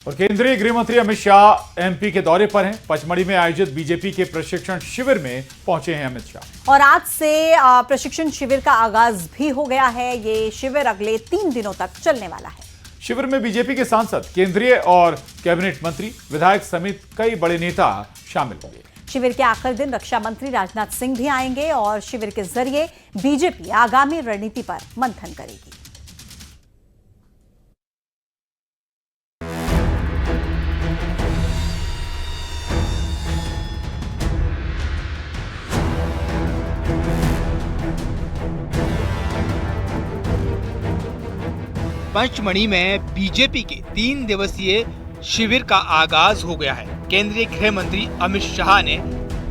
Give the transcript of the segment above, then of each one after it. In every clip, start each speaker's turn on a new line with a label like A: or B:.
A: और केंद्रीय गृह मंत्री अमित शाह एमपी के दौरे पर हैं। पचमढ़ी में आयोजित बीजेपी के प्रशिक्षण शिविर में पहुंचे हैं अमित शाह।
B: और आज से प्रशिक्षण शिविर का आगाज भी हो गया है। ये शिविर अगले 3 दिनों तक चलने वाला है।
A: शिविर में बीजेपी के सांसद, केंद्रीय और कैबिनेट मंत्री, विधायक समेत कई बड़े नेता शामिल होंगे।
B: शिविर के आखिरी दिन रक्षा मंत्री राजनाथ सिंह भी आएंगे और शिविर के जरिए बीजेपी आगामी रणनीति पर मंथन करेगी।
C: पंचमढ़ी में बीजेपी के 3 दिवसीय शिविर का आगाज हो गया है। केंद्रीय गृह मंत्री अमित शाह ने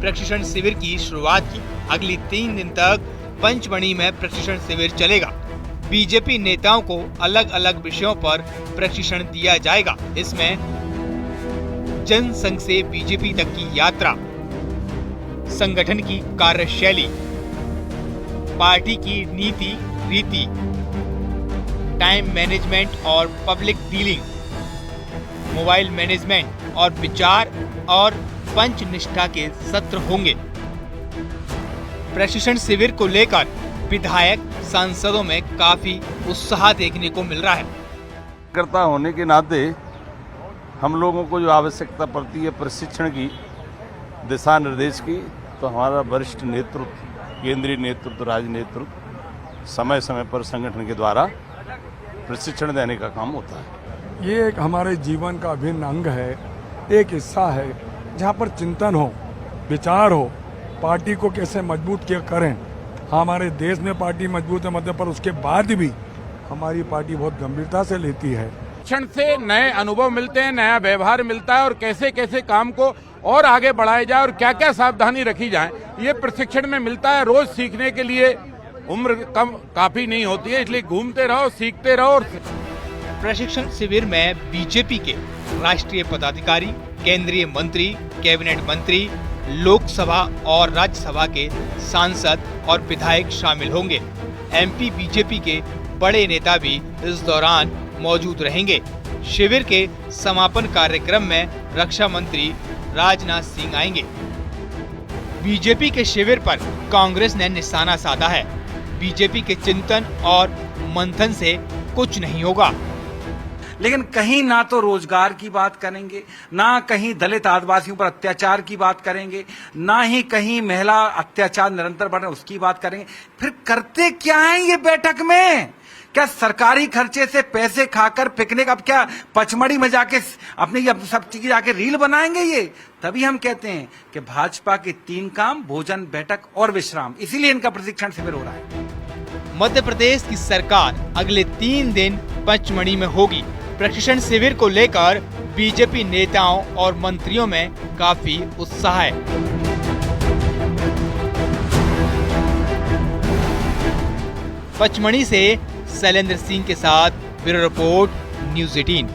C: प्रशिक्षण शिविर की शुरुआत की। अगली 3 दिन तक पंचमढ़ी में प्रशिक्षण शिविर चलेगा। बीजेपी नेताओं को अलग अलग विषयों पर प्रशिक्षण दिया जाएगा। इसमें जनसंघ से बीजेपी तक की यात्रा, संगठन की कार्यशैली, पार्टी की नीति रीति, टाइम मैनेजमेंट और पब्लिक डीलिंग, मोबाइल मैनेजमेंट और विचार और पंच निष्ठा के सत्र होंगे। प्रशिक्षण शिविर को लेकर विधायक सांसदों में काफी उत्साह देखने को मिल रहा है।
D: कार्यकर्ता होने के नाते हम लोगों को जो आवश्यकता पड़ती है प्रशिक्षण की, दिशा निर्देश की, तो हमारा वरिष्ठ नेतृत्व, केंद्रीय नेतृत्व, राज्य नेतृत्व समय समय पर संगठन के द्वारा प्रशिक्षण देने का काम होता है।
E: ये एक हमारे जीवन का अभिन्न अंग है, एक हिस्सा है जहाँ पर चिंतन हो, विचार हो, पार्टी को कैसे मजबूत किया करें। हमारे देश में पार्टी मजबूत है मतलब, पर उसके बाद भी हमारी पार्टी बहुत गंभीरता से लेती है।
F: प्रशिक्षण से नए अनुभव मिलते हैं, नया व्यवहार मिलता है और कैसे कैसे काम को और आगे बढ़ाया जाए और क्या क्या सावधानी रखी जाए, ये प्रशिक्षण में मिलता है। रोज सीखने के लिए उम्र कम काफी नहीं होती है, इसलिए घूमते रहो, सीखते रहो।
C: प्रशिक्षण शिविर में बीजेपी के राष्ट्रीय पदाधिकारी, केंद्रीय मंत्री, कैबिनेट मंत्री, लोकसभा और राज्यसभा के सांसद और विधायक शामिल होंगे। एमपी बीजेपी के बड़े नेता भी इस दौरान मौजूद रहेंगे। शिविर के समापन कार्यक्रम में रक्षा मंत्री राजनाथ सिंह आएंगे। बीजेपी के शिविर पर कांग्रेस ने निशाना साधा है। बीजेपी के चिंतन और मंथन से कुछ नहीं होगा,
G: लेकिन कहीं ना तो रोजगार की बात करेंगे, ना कहीं दलित आदिवासियों पर अत्याचार की बात करेंगे, ना ही कहीं महिला अत्याचार निरंतर बढ़ रहे उसकी बात करेंगे। फिर करते क्या है ये बैठक में? क्या सरकारी खर्चे से पैसे खाकर पिकनिक, अब क्या पचमढ़ी में जाके अपनी सब चीज जाके रील बनाएंगे? ये तभी हम कहते हैं कि भाजपा के 3 काम, भोजन, बैठक और विश्राम, इसीलिए इनका प्रशिक्षण शिविर हो रहा है।
C: मध्य प्रदेश की सरकार अगले 3 दिन पचमढ़ी में होगी। प्रशिक्षण शिविर को लेकर बीजेपी नेताओं और मंत्रियों में काफी उत्साह है। पचमढ़ी से शैलेंद्र सिंह के साथ ब्यूरो रिपोर्ट, न्यूज़ 18।